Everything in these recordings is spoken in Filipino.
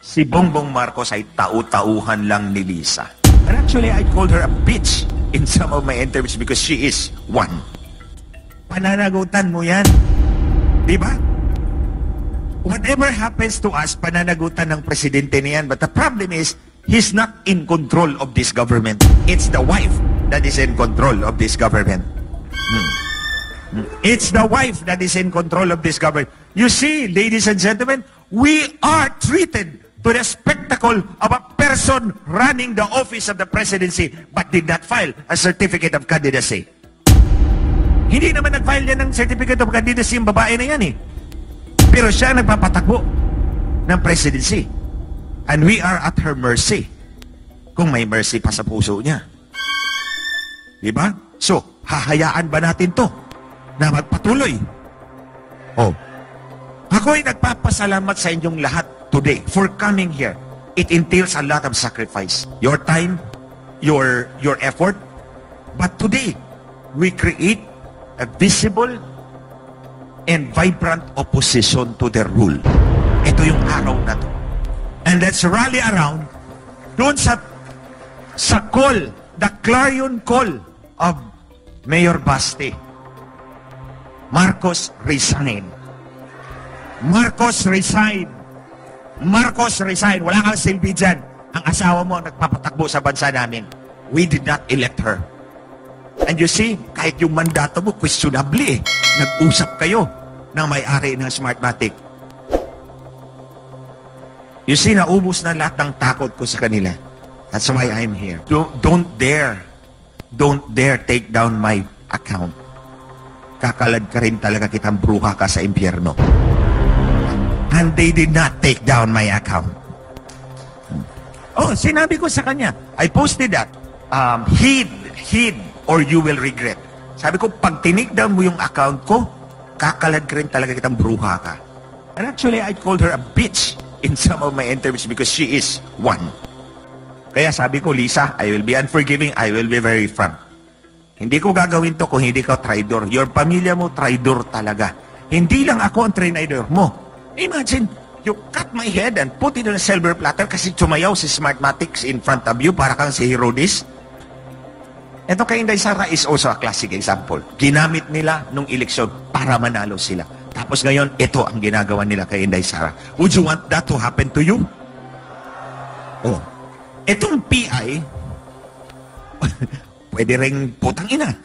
Si Bongbong Marcos ay tau-tauhan lang ni Lisa. And actually, I called her a bitch in some of my interviews because she is one. Pananagutan mo yan. Di ba? Whatever happens to us, pananagutan ng presidente niyan. But the problem is, he's not in control of this government. It's the wife that is in control of this government. It's the wife that is in control of this government. You see, ladies and gentlemen, we are treated to the spectacle of a person running the office of the presidency but did not file a certificate of candidacy. Hindi naman nag-file yan ng certificate of candidacy yung babae na yan eh. Pero siya nagpapatakbo ng presidency. And we are at her mercy. Kung may mercy pa sa puso niya. Diba? So, hahayaan ba natin to na magpatuloy? Oh. Ako'y nagpapasalamat sa inyong lahat today for coming here. It entails a lot of sacrifice. Your time, your effort. But today, we create a visible and vibrant opposition to their rule. Ito yung araw na to. And let's rally around doon sa call, the clarion call of Mayor Baste. Marcos resign. Marcos resign. Marcos resign. Wala kang silbi dyan. Ang asawa mo ang nagpapatakbo sa bansa namin. We did not elect her. And you see, kahit yung mandato mo, questionable eh. Nag-usap kayo ng may-ari ng Smartmatic. You see, naubos na lahat ng takot ko sa kanila. That's why I'm here. Don't dare take down my account. Kakalad ka rin talaga kitang bruha ka sa impyerno. And they did not take down my account. Oh, sinabi ko sa kanya, I posted that. Heed or you will regret. Sabi ko, pag tinigdown mo yung account ko, kakalad ka rin talaga kitang bruha ka. And actually, I called her a bitch in some of my interviews because she is one. Kaya sabi ko, Lisa, I will be unforgiving, I will be very frank. Hindi ko gagawin to kung hindi ka traidor. Your pamilya mo, traidor talaga. Hindi lang ako ang traidor mo. Imagine, you cut my head and put it on a silver platter kasi sumayaw si Smartmatics in front of you para kang si Herodes. Ito kay Inday Sara is also a classic example. Ginamit nila nung eleksyon para manalo sila. Tapos ngayon, ito ang ginagawa nila kay Inday Sara. Would you want that to happen to you? Oh. Itong PI, pwede ring putang ina.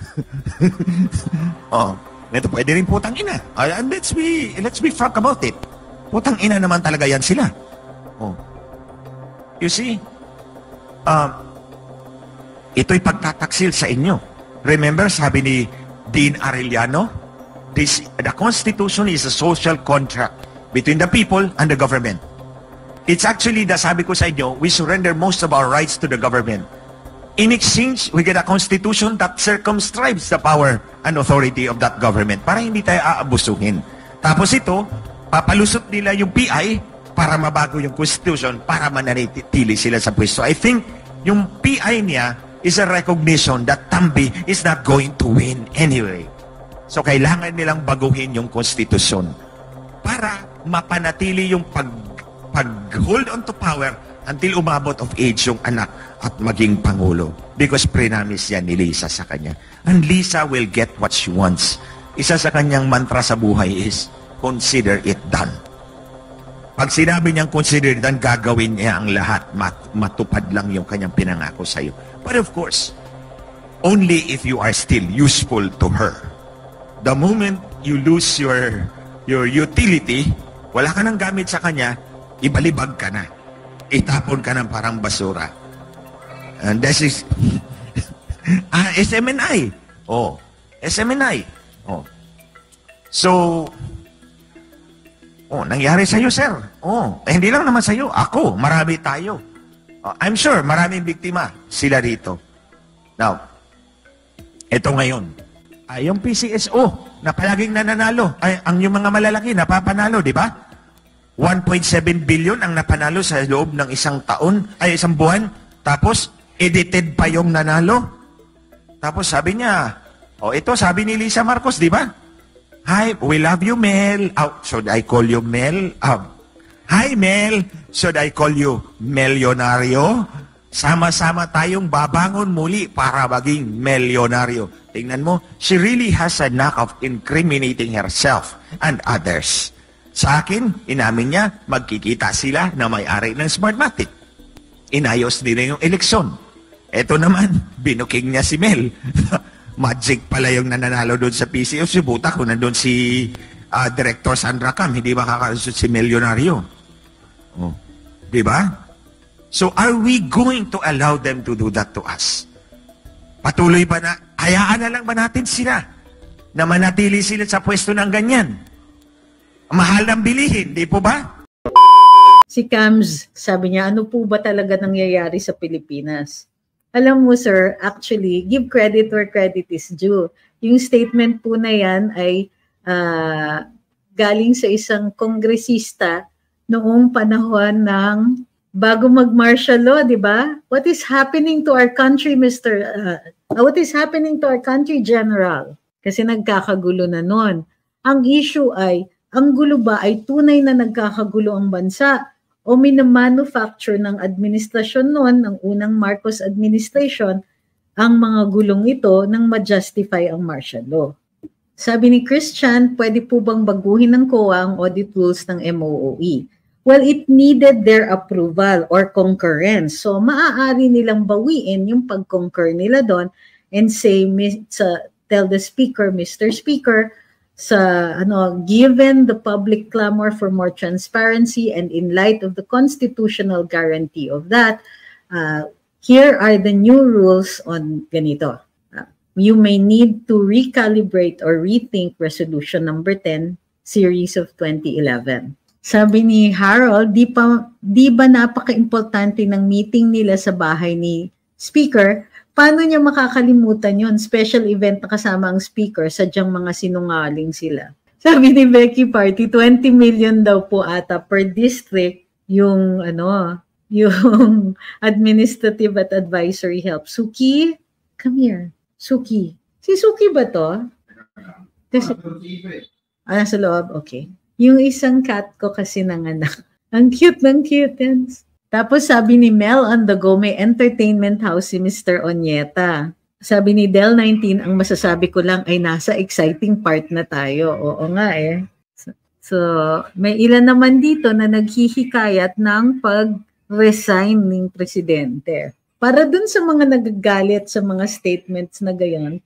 Oh. Ito pwede rin putang ina. And let's be frank about it. Putang ina naman talaga yan sila. Oh. You see, ito'y pagtataksil sa inyo. Remember, sabi ni Dean Arellano, the Constitution is a social contract between the people and the government. It's actually, sabi ko sa inyo, we surrender most of our rights to the government. In exchange, we get a constitution that circumscribes the power and authority of that government para hindi tayo aabusuhin. Tapos ito, papalusot nila yung PI para mabago yung constitution para mananatili sila sa pwesto. I think yung PI niya is a recognition that Tambi is not going to win anyway. So kailangan nilang baguhin yung konstitusyon para mapanatili yung pag-hold on to power until umabot of age yung anak at maging pangulo. Because pre-namis yan ni Lisa sa kanya. And Lisa will get what she wants. Isa sa kanyang mantra sa buhay is, consider it done. Pag sinabi niyang consider it done, gagawin niya ang lahat. Matupad lang yung kanyang pinangako sa iyo. But of course, only if you are still useful to her. The moment you lose your utility, wala ka nang gamit sa kanya, ibalibag ka na. Itapon ka ng parang basura. And this is SMNI. Oh, SMNI. Oh. So, nangyari sa'yo, sir. Hindi lang naman sa'yo. Ako, marami tayo. I'm sure, maraming biktima sila rito. Now, ito ngayon. Yung PCSO na palaging nananalo. Ang yung mga malalaki, napapanalo, di ba? 1.7 billion ang napanalo sa loob ng isang buwan. Tapos, edited pa yung nanalo. Tapos sabi niya, ito sabi ni Lisa Marcos, di ba? Hi, we love you, Mel. Should I call you Mel? Hi Mel, should I call you Melyonario? Sama-sama tayong babangon muli para maging milyonaryo. Tingnan mo, she really has a knack of incriminating herself and others. Sa akin, inamin niya, magkikita sila na may-ari ng Smartmatic. Inayos nila yung eleksyon. Eto naman, binuking niya si Mel. Magic pala yung nananalo doon sa PCO. Subuta kung nandun si Director Sandra Cam, hindi makakalusot si Melyonario. Oh. Di ba? So are we going to allow them to do that to us? Patuloy ba na, hayaan na lang ba natin sila na manatili sila sa pwesto ng ganyan? Mahal ng bilihin, di po ba? Si Cams, sabi niya, ano po ba talaga nangyayari sa Pilipinas? Alam mo sir, actually, give credit where credit is due. Yung statement po na yan ay galing sa isang kongresista noong panahon ng bago mag-martial law, di ba? What is happening to our country, what is happening to our country, General? Kasi nagkakagulo na nun. Ang issue ay, ang gulo ba ay tunay na nagkakagulo ang bansa o minamanufacture ng administrasyon noon, ng unang Marcos administration, ang mga gulong ito nang ma-justify ang martial law. Sabi ni Christian, pwede po bang baguhin ng COA ang audit rules ng MOOE? Well, it needed their approval or concurrence. So, maaari nilang bawiin yung pag-concur nila doon and say, tell the speaker, Mr. Speaker, given the public clamor for more transparency and in light of the constitutional guarantee of that, here are the new rules on ganito. You may need to recalibrate or rethink Resolution Number 10, Series of 2011. Sabi ni Harold, di ba napaka-importante ng meeting nila sa bahay ni Speaker? Paano niya makakalimutan yon? Special event na kasama ang Speaker, sadyang mga sinungaling sila. Sabi ni Becky Party, 20 million daw po ata per district yung yung administrative at advisory help. Suki, come here. Suki. Si Suki ba to? Nasa loob? Okay. Yung isang cat ko kasi nanganak. Ang cute ng kittens. Tapos sabi ni Mel on the go, may entertainment house si Mr. Onyeta. Sabi ni Del 19, ang masasabi ko lang ay nasa exciting part na tayo. Oo nga eh. So may ilan naman dito na naghihikayat ng pag-resign ng presidente. Para dun sa mga nagagalit sa mga statements na gayon,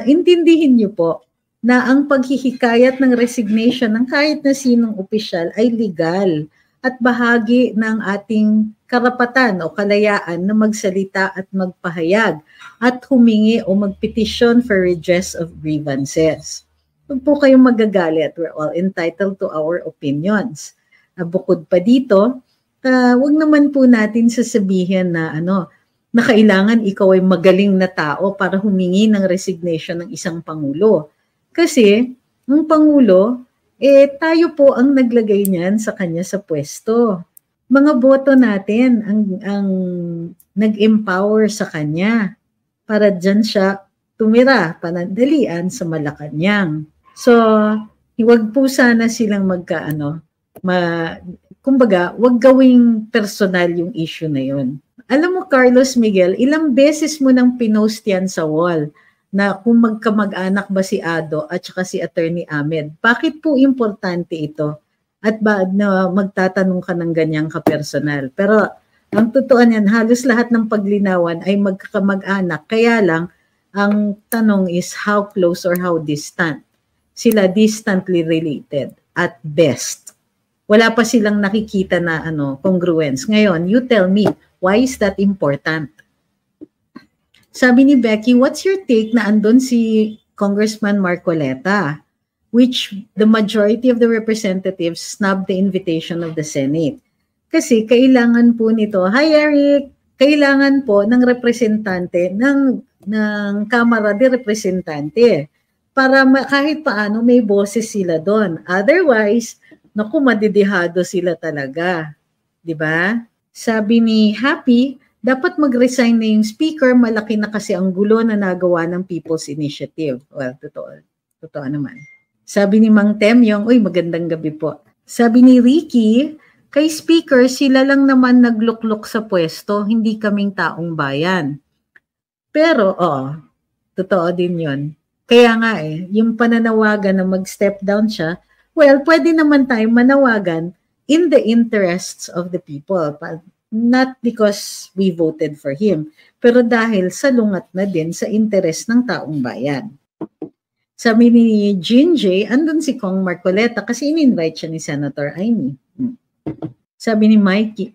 intindihin niyo po na ang paghihikayat ng resignation ng kahit na sinong opisyal ay legal at bahagi ng ating karapatan o kalayaan na magsalita at magpahayag at humingi o magpetisyon for redress of grievances. Huwag po kayong magagalit. We're all entitled to our opinions. Bukod pa dito, huwag naman po natin sasabihin na na kailangan ikaw ay magaling na tao para humingi ng resignation ng isang pangulo. Kasi, ang Pangulo, tayo po ang naglagay niyan sa kanya sa pwesto. Mga boto natin ang nag-empower sa kanya para dyan siya tumira, panandalian sa Malacanang. So, huwag po sana silang kumbaga, huwag gawing personal yung issue na yun. Alam mo, Carlos Miguel, ilang beses mo nang pinost yan sa wall na kung magkamag-anak ba si Ado at saka si Attorney Ahmed. Bakit po importante ito? At ba na magtatanong ka ng ganyang kapersonal? Pero ang totoo niyan, halos lahat ng paglinawan ay magkakamag-anak. Kaya lang, ang tanong is how close or how distant. Sila distantly related at best. Wala pa silang nakikita na congruence. Ngayon, you tell me, why is that important? Sabi ni Becky, what's your take na andun si Congressman Marcoleta, which the majority of the representatives snubbed the invitation of the Senate? Kasi kailangan po nito, hi Eric, kailangan po ng representante ng Kamara de Representante para kahit paano may boses sila doon. Otherwise, madidihado sila talaga. Diba? Sabi ni Happy, dapat mag-resign na yung speaker, malaki na kasi ang gulo na nagawa ng People's Initiative. Well, totoo naman. Sabi ni Mang Temyong, magandang gabi po. Sabi ni Ricky, Kay Speaker, sila lang naman nagluklok sa pwesto, hindi kaming taong bayan. Pero, totoo din yun. Kaya nga yung pananawagan na mag-step down siya, well, pwede naman tayong manawagan in the interests of the people. Not because we voted for him, pero dahil salungat na din sa interes ng taong bayan. Sabi ni Jean J, andun si Kong Marcoleta kasi in-invite siya ni Senator Amy. Sabi ni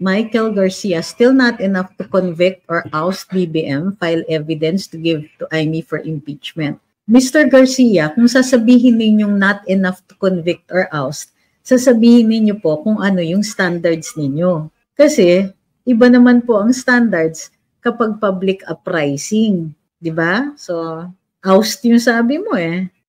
Michael Garcia, still not enough to convict or oust BBM, file evidence to give to Amy for impeachment. Mr. Garcia, kung sasabihin ninyong not enough to convict or oust, sasabihin ninyo po kung ano yung standards ninyo. Kasi, iba naman po ang standards kapag public uprising. Diba? So, oust yung sabi mo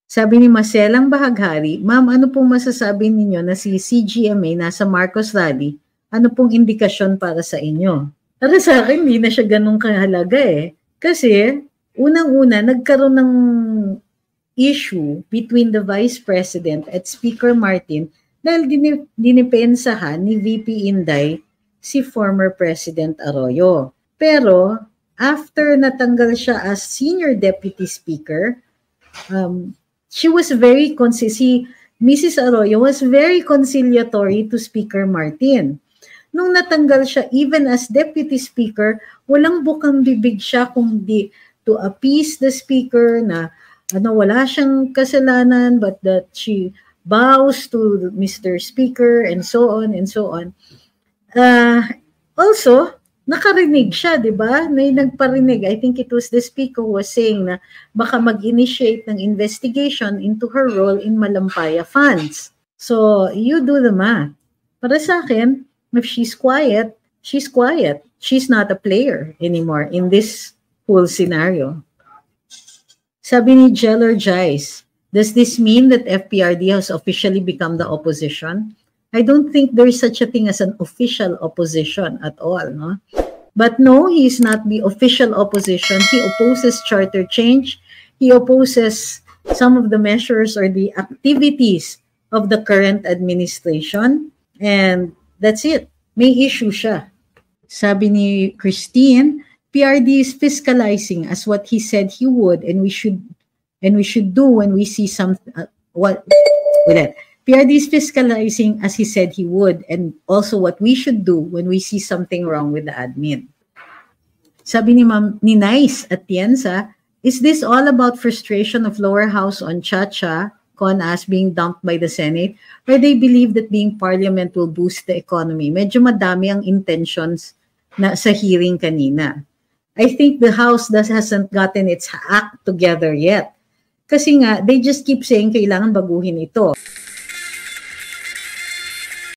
Sabi ni Marcelang Bahaghari, Ma'am, ano pong masasabi ninyo na si CGMA nasa Marcos Rally? Ano pong indikasyon para sa inyo? Para sa akin, hindi na siya ganun kahalaga Kasi, unang-una, nagkaroon ng issue between the Vice President at Speaker Martin dahil dinipensahan ni VP Inday si former President Arroyo. Pero, after natanggal siya as Senior Deputy Speaker, she was very Mrs. Arroyo was very conciliatory to Speaker Martin. Nung natanggal siya, even as Deputy Speaker, walang bukang bibig siya kundi to appease the Speaker na wala siyang kasalanan but that she bows to Mr. Speaker and so on and so on. Also, nakarinig siya, di ba? May nagparinig. I think it was the Speaker who was saying na baka mag-initiate ng investigation into her role in Malampaya funds. So, you do the math. Para sa akin, if she's quiet, she's quiet. She's not a player anymore in this whole scenario. Sabi ni Jeller Jice, does this mean that FPRD has officially become the opposition? I don't think there is such a thing as an official opposition at all, no? But no, he is not the official opposition. He opposes charter change. He opposes some of the measures or the activities of the current administration. And that's it. May issue siya. Sabi ni Christine, PRD is fiscalizing as what he said he would, and we should do when we see some PRD is fiscalizing as he said he would, and also what we should do when we see something wrong with the admin. Sabi ni Nice Atienza, is this all about frustration of lower house on Chacha, CONAS being dumped by the Senate, or they believe that being parliament will boost the economy? Medyo madami ang intentions na sa hearing kanina. I think the House hasn't gotten its act together yet. Kasi nga, they just keep saying kailangan baguhin ito.